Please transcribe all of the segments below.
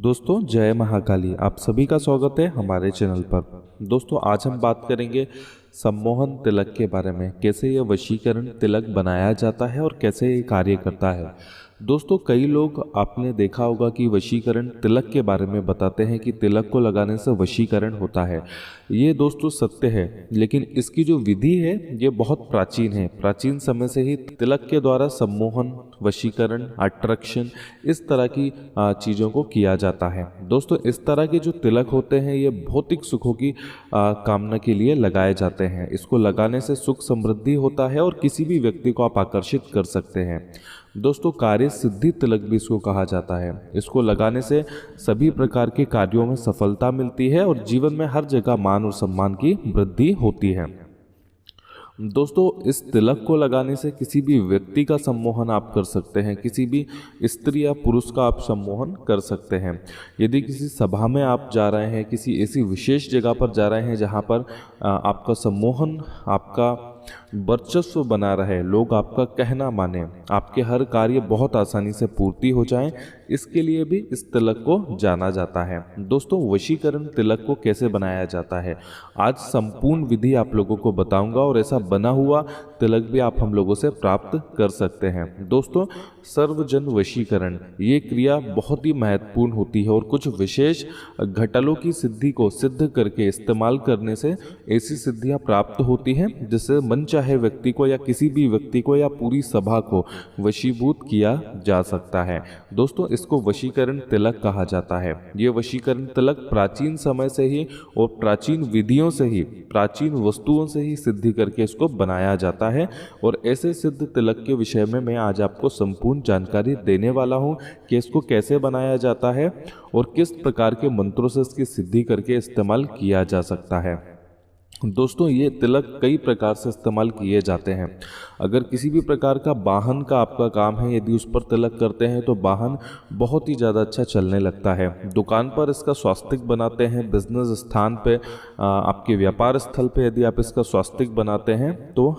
दोस्तों जय महाकाली। आप सभी का स्वागत है हमारे चैनल पर। दोस्तों आज हम बात करेंगे सम्मोहन तिलक के बारे में, कैसे यह वशीकरण तिलक बनाया जाता है और कैसे ये कार्य करता है। दोस्तों कई लोग आपने देखा होगा कि वशीकरण तिलक के बारे में बताते हैं कि तिलक को लगाने से वशीकरण होता है। ये दोस्तों सत्य है, लेकिन इसकी जो विधि है ये बहुत प्राचीन है। प्राचीन समय से ही तिलक के द्वारा सम्मोहन, वशीकरण, अट्रैक्शन इस तरह की चीज़ों को किया जाता है। दोस्तों इस तरह के जो तिलक होते हैं ये भौतिक सुखों की कामना के लिए लगाए जाते हैं। इसको लगाने से सुख समृद्धि होता है और किसी भी व्यक्ति को आप आकर्षित कर सकते हैं। दोस्तों कार्य सिद्धि तिलक भी इसको कहा जाता है। इसको लगाने से सभी प्रकार के कार्यों में सफलता मिलती है और जीवन में हर जगह मान और सम्मान की वृद्धि होती है। दोस्तों इस तिलक को लगाने से किसी भी व्यक्ति का सम्मोहन आप कर सकते हैं, किसी भी स्त्री या पुरुष का आप सम्मोहन कर सकते हैं। यदि किसी सभा में आप जा रहे हैं, किसी ऐसी विशेष जगह पर जा रहे हैं जहां पर आपका सम्मोहन, आपका वर्चस्व बना रहे, लोग आपका कहना माने, आपके हर कार्य बहुत आसानी से पूर्ति हो जाएं, इसके लिए भी इस तिलक को जाना जाता है। दोस्तों वशीकरण तिलक को कैसे बनाया जाता है आज संपूर्ण विधि आप लोगों को बताऊंगा और ऐसा बना हुआ तिलक भी आप हम लोगों से प्राप्त कर सकते हैं। दोस्तों सर्वजन वशीकरण ये क्रिया बहुत ही महत्वपूर्ण होती है और कुछ विशेष घटलों की सिद्धि को सिद्ध करके इस्तेमाल करने से ऐसी सिद्धियां प्राप्त होती हैं जिससे मनचाहे व्यक्ति को या किसी भी व्यक्ति को या पूरी सभा को वशीभूत किया जा सकता है। दोस्तों इसको वशीकरण तिलक कहा जाता है। ये वशीकरण तिलक प्राचीन समय से ही और प्राचीन विधियों से ही, प्राचीन वस्तुओं से ही सिद्धि करके इसको बनाया जाता है। और ऐसे सिद्ध तिलक के विषय में मैं आज आपको संपूर्ण जानकारी देने वाला हूं कि इसको कैसे बनाया जाता है और किस प्रकार के मंत्रों से इसकी सिद्धि करके इस्तेमाल किया जा सकता है। दोस्तों ये तिलक कई प्रकार से इस्तेमाल किए जाते हैं। अगर किसी भी प्रकार का वाहन का आपका काम है, यदि उस पर तिलक करते हैं तो वाहन बहुत ही ज़्यादा अच्छा चलने लगता है। दुकान पर इसका स्वास्तिक बनाते हैं, बिजनेस स्थान पे, आपके व्यापार स्थल पे यदि आप इसका स्वास्तिक बनाते हैं तो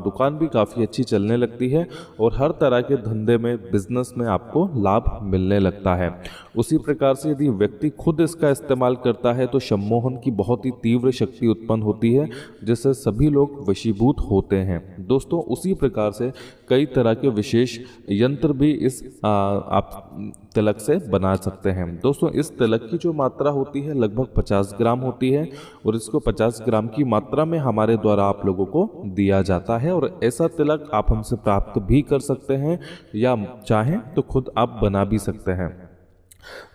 दुकान भी काफ़ी अच्छी चलने लगती है और हर तरह के धंधे में, बिजनेस में आपको लाभ मिलने लगता है। उसी प्रकार से यदि व्यक्ति खुद इसका इस्तेमाल करता है तो सम्मोहन की बहुत ही तीव्र शक्ति उत्पन्न होती है जिससे सभी लोग वशीभूत होते हैं। दोस्तों उसी प्रकार से कई तरह के विशेष यंत्र भी इस आप तिलक से बना सकते हैं। दोस्तों इस तिलक की जो मात्रा होती है लगभग 50 ग्राम होती है और इसको 50 ग्राम की मात्रा में हमारे द्वारा आप लोगों को दिया जाता है और ऐसा तिलक आप हमसे प्राप्त भी कर सकते हैं या चाहें तो खुद आप बना भी सकते हैं।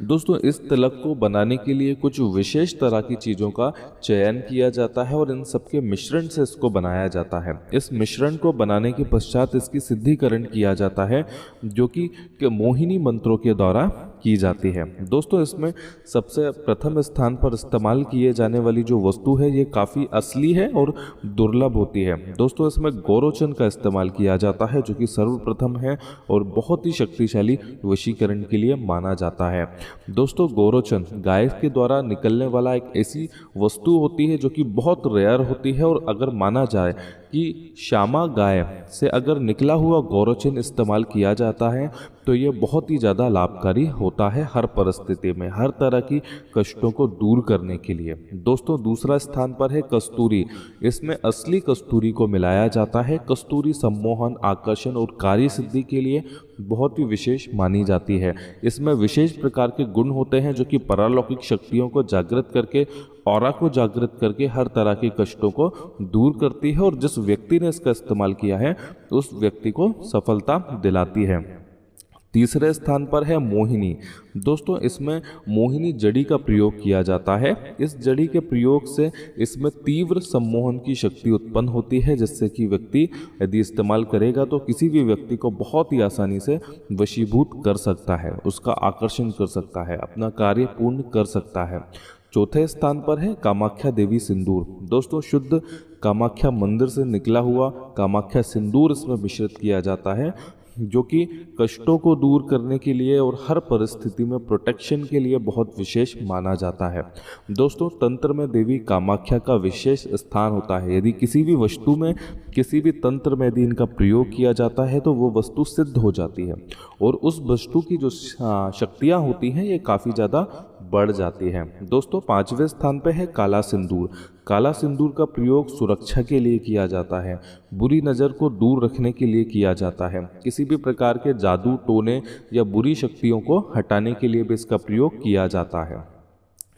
दोस्तों इस तिलक को बनाने के लिए कुछ विशेष तरह की चीज़ों का चयन किया जाता है और इन सबके मिश्रण से इसको बनाया जाता है। इस मिश्रण को बनाने के पश्चात इसकी सिद्धिकरण किया जाता है जो कि मोहिनी मंत्रों के द्वारा की जाती है। दोस्तों इसमें सबसे प्रथम स्थान पर इस्तेमाल किए जाने वाली जो वस्तु है ये काफ़ी असली है और दुर्लभ होती है। दोस्तों इसमें गौरोचन का इस्तेमाल किया जाता है जो कि सर्वप्रथम है और बहुत ही शक्तिशाली वशीकरण के लिए माना जाता है। दोस्तों गौरोचन गाय के द्वारा निकलने वाला एक ऐसी वस्तु होती है जो कि बहुत रेयर होती है और अगर माना जाए कि श्यामा गाय से अगर निकला हुआ गौरोचन इस्तेमाल किया जाता है तो ये बहुत ही ज़्यादा लाभकारी होता है हर परिस्थिति में, हर तरह की कष्टों को दूर करने के लिए। दोस्तों दूसरा स्थान पर है कस्तूरी। इसमें असली कस्तूरी को मिलाया जाता है। कस्तूरी सम्मोहन, आकर्षण और कार्य सिद्धि के लिए बहुत ही विशेष मानी जाती है। इसमें विशेष प्रकार के गुण होते हैं जो कि परालौकिक शक्तियों को जागृत करके, ऑरा को जागृत करके हर तरह के कष्टों को दूर करती है और जिस व्यक्ति ने इसका इस्तेमाल किया है उस व्यक्ति को सफलता दिलाती है। तीसरे स्थान पर है मोहिनी। दोस्तों इसमें मोहिनी जड़ी का प्रयोग किया जाता है। इस जड़ी के प्रयोग से इसमें तीव्र सम्मोहन की शक्ति उत्पन्न होती है जिससे कि व्यक्ति यदि इस्तेमाल करेगा तो किसी भी व्यक्ति को बहुत ही आसानी से वशीभूत कर सकता है, उसका आकर्षण कर सकता है, अपना कार्य पूर्ण कर सकता है। चौथे स्थान पर है कामाख्या देवी सिंदूर। दोस्तों शुद्ध कामाख्या मंदिर से निकला हुआ कामाख्या सिंदूर इसमें मिश्रित किया जाता है जो कि कष्टों को दूर करने के लिए और हर परिस्थिति में प्रोटेक्शन के लिए बहुत विशेष माना जाता है। दोस्तों, तंत्र में देवी कामाख्या का विशेष स्थान होता है। यदि किसी भी वस्तु में, किसी भी तंत्र में यदि इनका प्रयोग किया जाता है तो वो वस्तु सिद्ध हो जाती है और उस वस्तु की जो शक्तियाँ होती हैं ये काफ़ी ज़्यादा बढ़ जाती है। दोस्तों, 5वें स्थान पे है काला सिंदूर। काला सिंदूर का प्रयोग सुरक्षा के लिए किया जाता है, बुरी नज़र को दूर रखने के लिए किया जाता है, किसी भी प्रकार के जादू टोने या बुरी शक्तियों को हटाने के लिए भी इसका प्रयोग किया जाता है।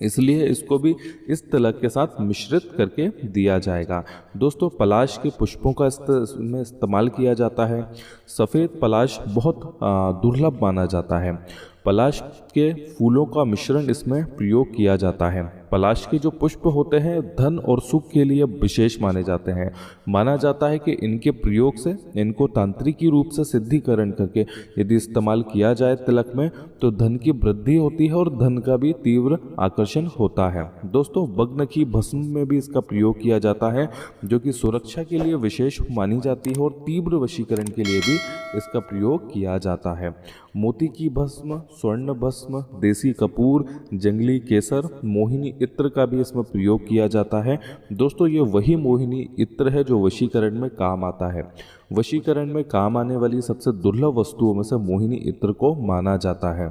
इसलिए इसको भी इस तिलक के साथ मिश्रित करके दिया जाएगा। दोस्तों, पलाश के पुष्पों का इसमें इस्तेमाल किया जाता है। सफ़ेद पलाश बहुत दुर्लभ माना जाता है। पलाश के फूलों का मिश्रण इसमें प्रयोग किया जाता है। पलाश के जो पुष्प होते हैं धन और सुख के लिए विशेष माने जाते हैं। माना जाता है कि इनके प्रयोग से इनको तांत्रिकी रूप से सिद्धिकरण करके यदि इस्तेमाल किया जाए तिलक में तो धन की वृद्धि होती है और धन का भी तीव्र आकर्षण होता है। दोस्तों, बगनखी भस्म में भी इसका प्रयोग किया जाता है जो कि सुरक्षा के लिए विशेष मानी जाती है और तीव्र वशीकरण के लिए भी इसका प्रयोग किया जाता है। मोती की भस्म, स्वर्ण भस्म, देसी कपूर, जंगली केसर, मोहिनी इत्र का भी इसमें प्रयोग किया जाता है। दोस्तों, ये वही मोहिनी इत्र है जो वशीकरण में काम आता है। वशीकरण में काम आने वाली सबसे दुर्लभ वस्तुओं में से मोहिनी इत्र को माना जाता है।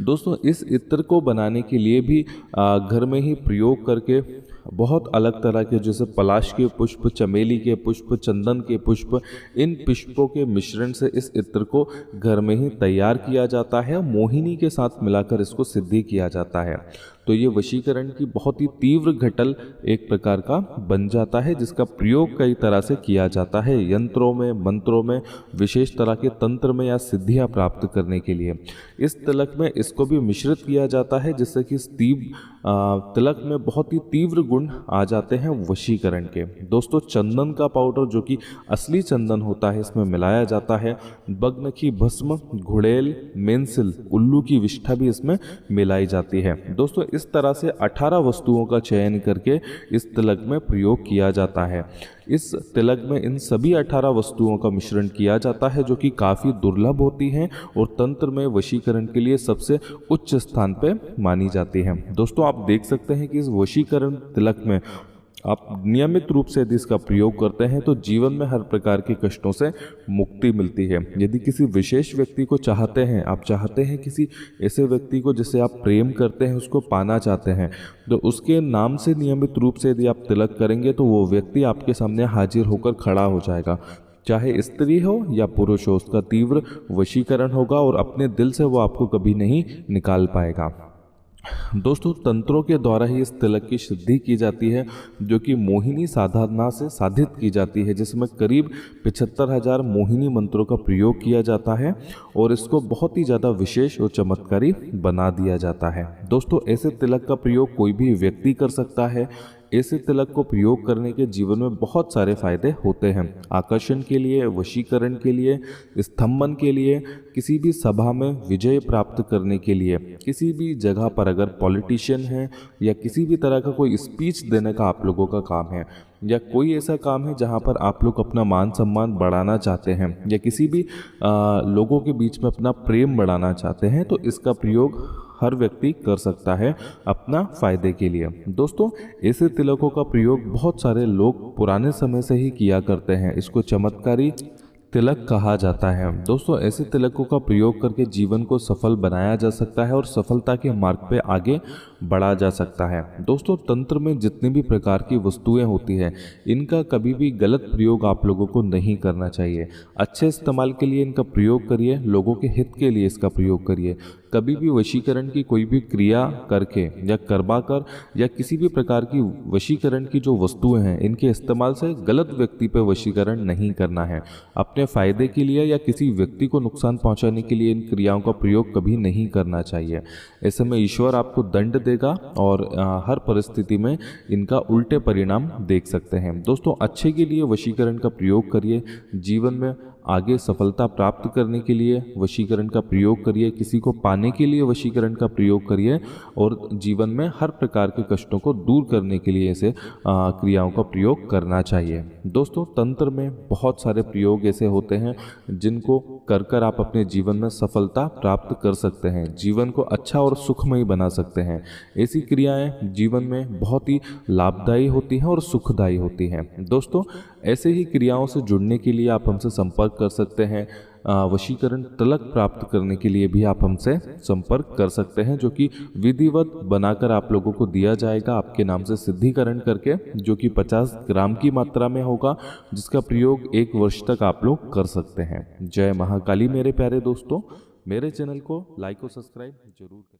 दोस्तों, इस इत्र को बनाने के लिए भी घर में ही प्रयोग करके बहुत अलग तरह के जैसे पलाश के पुष्प, चमेली के पुष्प, चंदन के पुष्प, इन पुष्पों के मिश्रण से इस इत्र को घर में ही तैयार किया जाता है। मोहिनी के साथ मिलाकर इसको सिद्धि किया जाता है। तो ये वशीकरण की बहुत ही तीव्र घटल एक प्रकार का बन जाता है जिसका प्रयोग कई तरह से किया जाता है यंत्रों में, मंत्रों में, विशेष तरह के तंत्र में या सिद्धियां प्राप्त करने के लिए। इस तिलक में इसको भी मिश्रित किया जाता है जिससे कि इस तिलक में बहुत ही तीव्र गुण आ जाते हैं वशीकरण के। दोस्तों, चंदन का पाउडर जो कि असली चंदन होता है इसमें मिलाया जाता है। बगनखी भस्म, घुड़ेल, मेंसिल, उल्लू की विष्ठा भी इसमें मिलाई जाती है। दोस्तों, इस तरह से 18 वस्तुओं का चयन करके इस तिलक में प्रयोग किया जाता है। इस तिलक में इन सभी 18 वस्तुओं का मिश्रण किया जाता है जो कि काफ़ी दुर्लभ होती हैं और तंत्र में वशीकरण के लिए सबसे उच्च स्थान पे मानी जाती है। दोस्तों, आप देख सकते हैं कि इस वशीकरण तिलक में आप नियमित रूप से यदि इसका प्रयोग करते हैं तो जीवन में हर प्रकार के कष्टों से मुक्ति मिलती है। यदि किसी विशेष व्यक्ति को चाहते हैं, आप चाहते हैं किसी ऐसे व्यक्ति को जिसे आप प्रेम करते हैं, उसको पाना चाहते हैं, तो उसके नाम से नियमित रूप से यदि आप तिलक करेंगे तो वो व्यक्ति आपके सामने हाजिर होकर खड़ा हो जाएगा। चाहे स्त्री हो या पुरुष हो, उसका तीव्र वशीकरण होगा और अपने दिल से वो आपको कभी नहीं निकाल पाएगा। दोस्तों, तंत्रों के द्वारा ही इस तिलक की सिद्धि की जाती है जो कि मोहिनी साधना से साधित की जाती है, जिसमें करीब 75,000 मोहिनी मंत्रों का प्रयोग किया जाता है और इसको बहुत ही ज़्यादा विशेष और चमत्कारी बना दिया जाता है। दोस्तों, ऐसे तिलक का प्रयोग कोई भी व्यक्ति कर सकता है। ऐसे तिलक को प्रयोग करने के जीवन में बहुत सारे फायदे होते हैं। आकर्षण के लिए, वशीकरण के लिए, स्तंभन के लिए, किसी भी सभा में विजय प्राप्त करने के लिए, किसी भी जगह पर अगर पॉलिटिशियन है या किसी भी तरह का कोई स्पीच देने का आप लोगों का काम है या कोई ऐसा काम है जहां पर आप लोग अपना मान सम्मान बढ़ाना चाहते हैं या किसी भी लोगों के बीच में अपना प्रेम बढ़ाना चाहते हैं, तो इसका प्रयोग हर व्यक्ति कर सकता है अपना फायदे के लिए। दोस्तों, ऐसे तिलकों का प्रयोग बहुत सारे लोग पुराने समय से ही किया करते हैं। इसको चमत्कारी तिलक कहा जाता है। दोस्तों, ऐसे तिलकों का प्रयोग करके जीवन को सफल बनाया जा सकता है और सफलता के मार्ग पे आगे बढ़ा जा सकता है। दोस्तों, तंत्र में जितनी भी प्रकार की वस्तुएं होती हैं, इनका कभी भी गलत प्रयोग आप लोगों को नहीं करना चाहिए। अच्छे इस्तेमाल के लिए इनका प्रयोग करिए, लोगों के हित के लिए इसका प्रयोग करिए। कभी भी वशीकरण की कोई भी क्रिया करके या करवा कर या किसी भी प्रकार की वशीकरण की जो वस्तुएं हैं, इनके इस्तेमाल से गलत व्यक्ति पे वशीकरण नहीं करना है। अपने फायदे के लिए या किसी व्यक्ति को नुकसान पहुंचाने के लिए इन क्रियाओं का प्रयोग कभी नहीं करना चाहिए। ऐसे में ईश्वर आपको दंड देगा और हर परिस्थिति में इनका उल्टे परिणाम देख सकते हैं। दोस्तों, अच्छे के लिए वशीकरण का प्रयोग करिए, जीवन में आगे सफलता प्राप्त करने के लिए वशीकरण का प्रयोग करिए, किसी को पाने के लिए वशीकरण का प्रयोग करिए और जीवन में हर प्रकार के कष्टों को दूर करने के लिए ऐसे क्रियाओं का प्रयोग करना चाहिए। दोस्तों, तंत्र में बहुत सारे प्रयोग ऐसे होते हैं जिनको कर कर आप अपने जीवन में सफलता प्राप्त कर सकते हैं, जीवन को अच्छा और सुखमय बना सकते हैं। ऐसी क्रियाएं जीवन में बहुत ही लाभदायी होती हैं और सुखदायी होती हैं। दोस्तों, ऐसे ही क्रियाओं से जुड़ने के लिए आप हमसे संपर्क कर सकते हैं। वशीकरण तिलक प्राप्त करने के लिए भी आप हमसे संपर्क कर सकते हैं, जो कि विधिवत बनाकर आप लोगों को दिया जाएगा आपके नाम से सिद्धिकरण करके, जो कि 50 ग्राम की मात्रा में होगा, जिसका प्रयोग 1 वर्ष तक आप लोग कर सकते हैं। जय महाकाली मेरे प्यारे दोस्तों, मेरे चैनल को लाइक और सब्सक्राइब जरूर करें।